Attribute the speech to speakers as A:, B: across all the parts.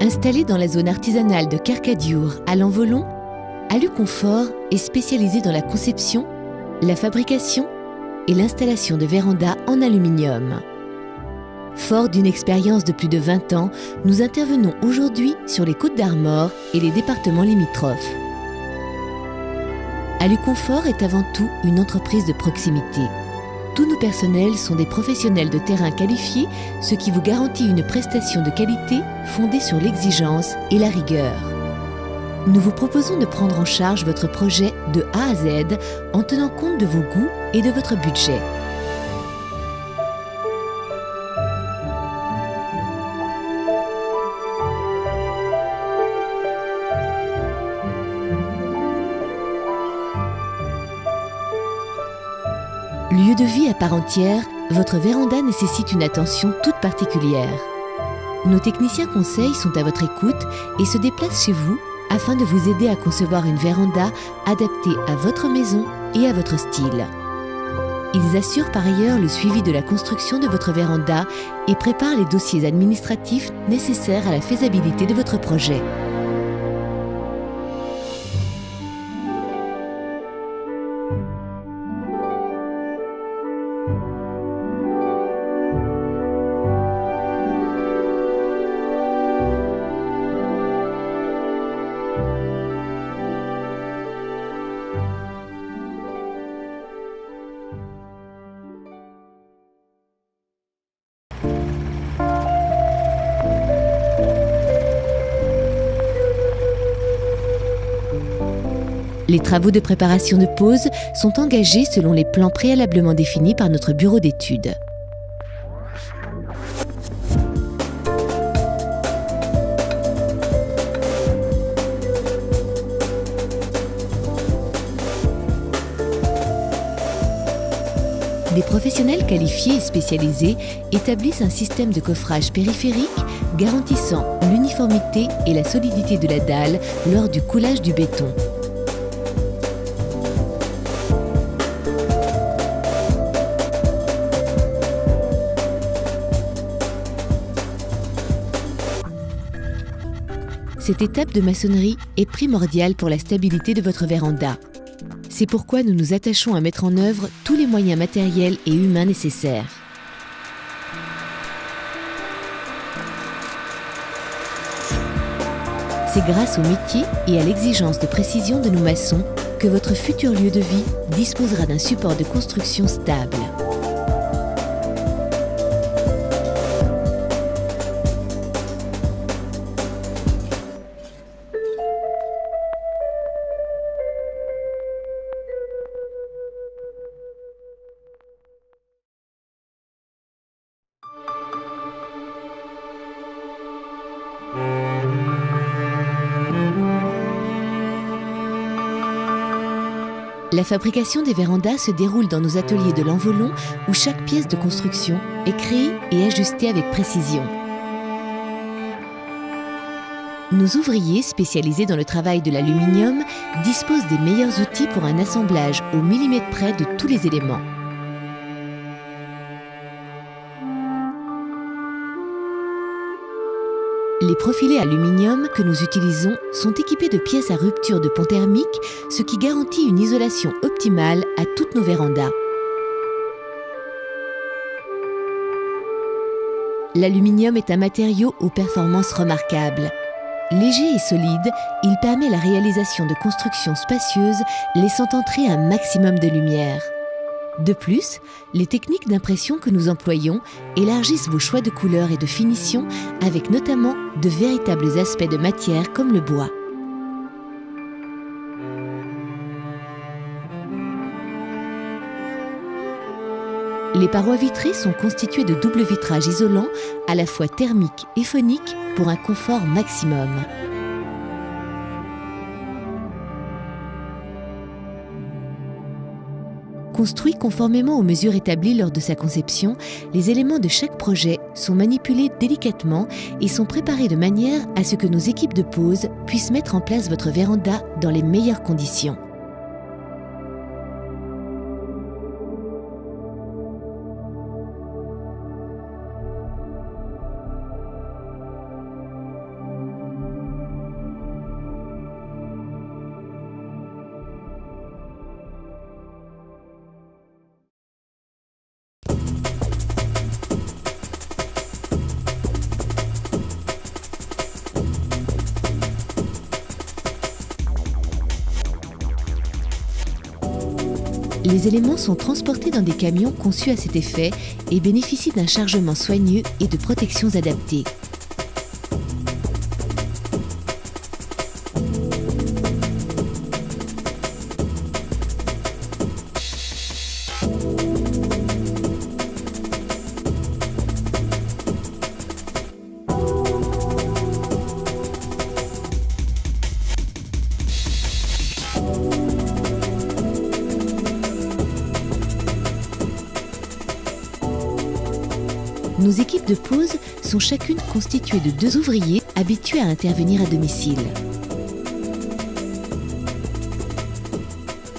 A: Installé dans la zone artisanale de Kercadiouр, à Lanvolon, Aluconfort est spécialisé dans la conception, la fabrication et l'installation de vérandas en aluminium. Fort d'une expérience de plus de 20 ans, nous intervenons aujourd'hui sur les Côtes d'Armor et les départements limitrophes. Aluconfort est avant tout une entreprise de proximité. Tous nos personnels sont des professionnels de terrain qualifiés, ce qui vous garantit une prestation de qualité fondée sur l'exigence et la rigueur. Nous vous proposons de prendre en charge votre projet de A à Z en tenant compte de vos goûts et de votre budget. Lieu de vie à part entière, votre véranda nécessite une attention toute particulière. Nos techniciens conseils sont à votre écoute et se déplacent chez vous afin de vous aider à concevoir une véranda adaptée à votre maison et à votre style. Ils assurent par ailleurs le suivi de la construction de votre véranda et préparent les dossiers administratifs nécessaires à la faisabilité de votre projet. Les travaux de préparation de pose sont engagés selon les plans préalablement définis par notre bureau d'études. Des professionnels qualifiés et spécialisés établissent un système de coffrage périphérique garantissant l'uniformité et la solidité de la dalle lors du coulage du béton. Cette étape de maçonnerie est primordiale pour la stabilité de votre véranda. C'est pourquoi nous nous attachons à mettre en œuvre tous les moyens matériels et humains nécessaires. C'est grâce au métier et à l'exigence de précision de nos maçons que votre futur lieu de vie disposera d'un support de construction stable. La fabrication des vérandas se déroule dans nos ateliers de Lanvolon où chaque pièce de construction est créée et ajustée avec précision. Nos ouvriers spécialisés dans le travail de l'aluminium disposent des meilleurs outils pour un assemblage au millimètre près de tous les éléments. Les profilés aluminium que nous utilisons sont équipés de pièces à rupture de pont thermique, ce qui garantit une isolation optimale à toutes nos vérandas. L'aluminium est un matériau aux performances remarquables. Léger et solide, il permet la réalisation de constructions spacieuses, laissant entrer un maximum de lumière. De plus, les techniques d'impression que nous employons élargissent vos choix de couleurs et de finition avec notamment de véritables aspects de matière comme le bois. Les parois vitrées sont constituées de double vitrage isolant à la fois thermique et phonique pour un confort maximum. Construits conformément aux mesures établies lors de sa conception, les éléments de chaque projet sont manipulés délicatement et sont préparés de manière à ce que nos équipes de pose puissent mettre en place votre véranda dans les meilleures conditions. Les éléments sont transportés dans des camions conçus à cet effet et bénéficient d'un chargement soigneux et de protections adaptées. Nos équipes de pose sont chacune constituées de 2 ouvriers habitués à intervenir à domicile.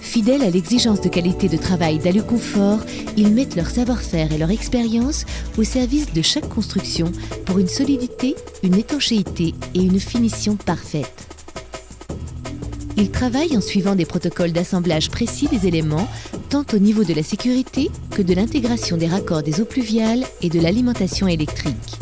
A: Fidèles à l'exigence de qualité de travail d'Aluconfort, ils mettent leur savoir-faire et leur expérience au service de chaque construction pour une solidité, une étanchéité et une finition parfaite. Ils travaillent en suivant des protocoles d'assemblage précis des éléments, tant au niveau de la sécurité que de l'intégration des raccords des eaux pluviales et de l'alimentation électrique.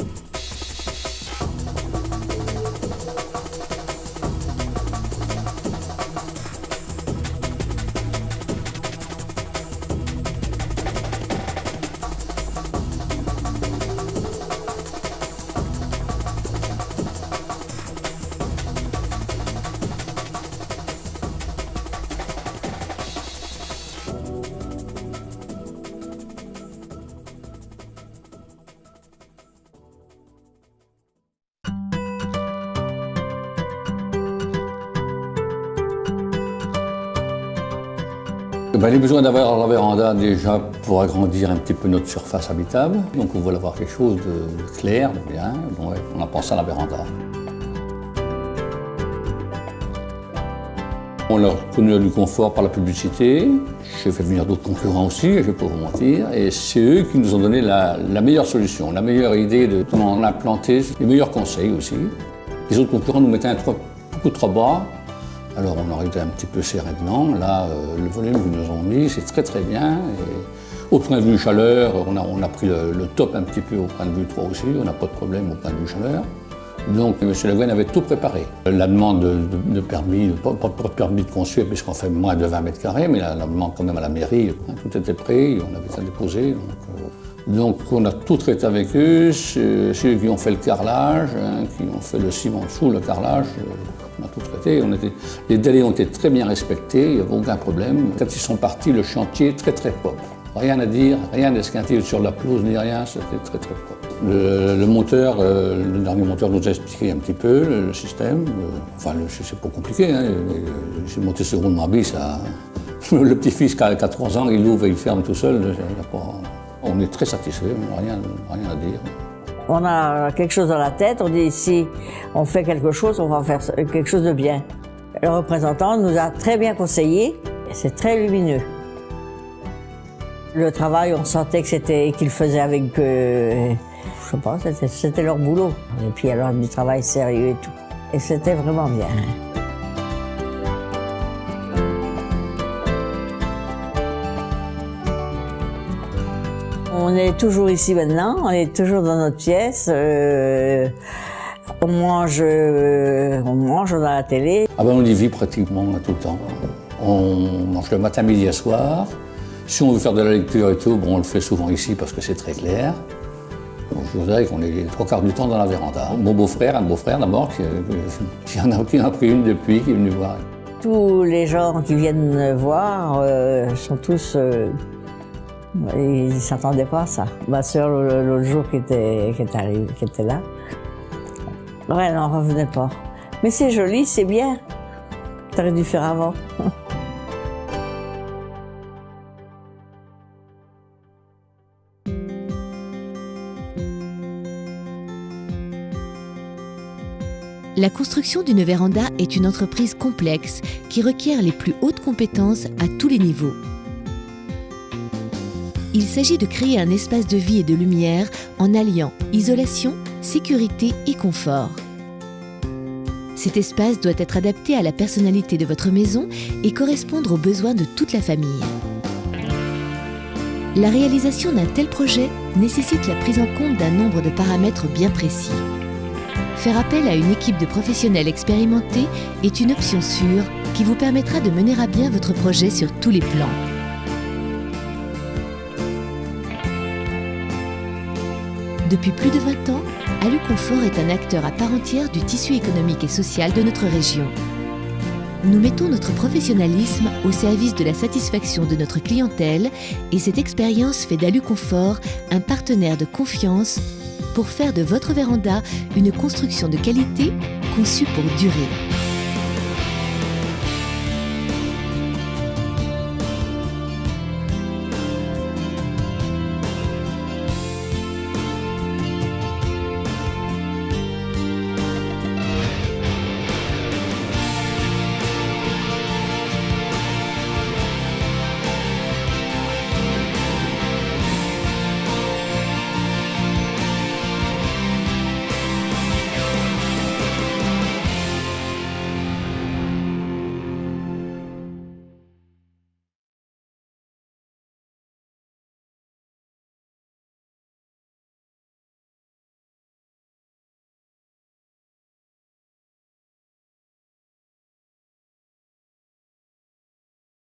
B: Les besoins d'avoir la véranda déjà pour agrandir un petit peu notre surface habitable. Donc on voulait avoir quelque chose de clair, de bien. Donc on a pensé à la véranda. On leur a connu du confort par la publicité. J'ai fait venir d'autres concurrents aussi, je ne vais pas vous mentir. Et c'est eux qui nous ont donné la meilleure solution, la meilleure idée de comment on a implanté, les meilleurs conseils aussi. Les autres concurrents nous mettaient beaucoup trop bas. Alors on aurait été un petit peu serré dedans. Là, le volume qu'ils nous ont mis, c'est très très bien. Et au point de vue chaleur, on a pris le top un petit peu au point de vue 3 aussi. On n'a pas de problème au point de vue chaleur. Donc M. Le Guen avait tout préparé. La demande de permis, pas de permis de construire puisqu'on fait moins de 20 mètres carrés, mais la demande quand même à la mairie, tout était prêt, on avait ça déposé. Donc on a tout traité avec eux, c'est eux qui ont fait le carrelage, qui ont fait le ciment sous le carrelage. On a tout traité, les délais ont été très bien respectés, il n'y avait aucun problème. Quand ils sont partis, le chantier très très propre. Rien à dire, rien d'esquinté sur la pelouse ni rien, c'était très très propre. Le monteur, le dernier monteur nous a expliqué un petit peu le système. C'est pas compliqué, hein. J'ai monté ce rond de ma bille, le petit-fils qui a 3 ans, il ouvre et il ferme tout seul. On est très satisfait, rien à dire.
C: On a quelque chose dans la tête, on dit si on fait quelque chose, on va faire quelque chose de bien. Le représentant nous a très bien conseillé, c'est très lumineux. Le travail, on sentait qu'ils faisaient avec, je sais pas, c'était leur boulot. Et puis alors du travail sérieux et tout. Et c'était vraiment bien. On est toujours ici maintenant, on est toujours dans notre pièce, on mange dans la télé.
B: On y vit pratiquement tout le temps. On mange le matin, midi et soir. Si on veut faire de la lecture et tout, on le fait souvent ici parce que c'est très clair. Donc, je voudrais qu'on est les 3/4 du temps dans la véranda. Mon beau-frère, un beau-frère d'abord, qui en a pris une depuis, qui est venu voir.
C: Tous les gens qui viennent voir sont tous... ils ne s'attendaient pas à ça. Ma sœur, l'autre jour, qui était là, ouais, elle n'en revenait pas. Mais c'est joli, c'est bien. T'aurais dû faire avant.
A: La construction d'une véranda est une entreprise complexe qui requiert les plus hautes compétences à tous les niveaux. Il s'agit de créer un espace de vie et de lumière en alliant isolation, sécurité et confort. Cet espace doit être adapté à la personnalité de votre maison et correspondre aux besoins de toute la famille. La réalisation d'un tel projet nécessite la prise en compte d'un nombre de paramètres bien précis. Faire appel à une équipe de professionnels expérimentés est une option sûre qui vous permettra de mener à bien votre projet sur tous les plans. Depuis plus de 20 ans, Aluconfort est un acteur à part entière du tissu économique et social de notre région. Nous mettons notre professionnalisme au service de la satisfaction de notre clientèle et cette expérience fait d'Aluconfort un partenaire de confiance pour faire de votre véranda une construction de qualité conçue pour durer.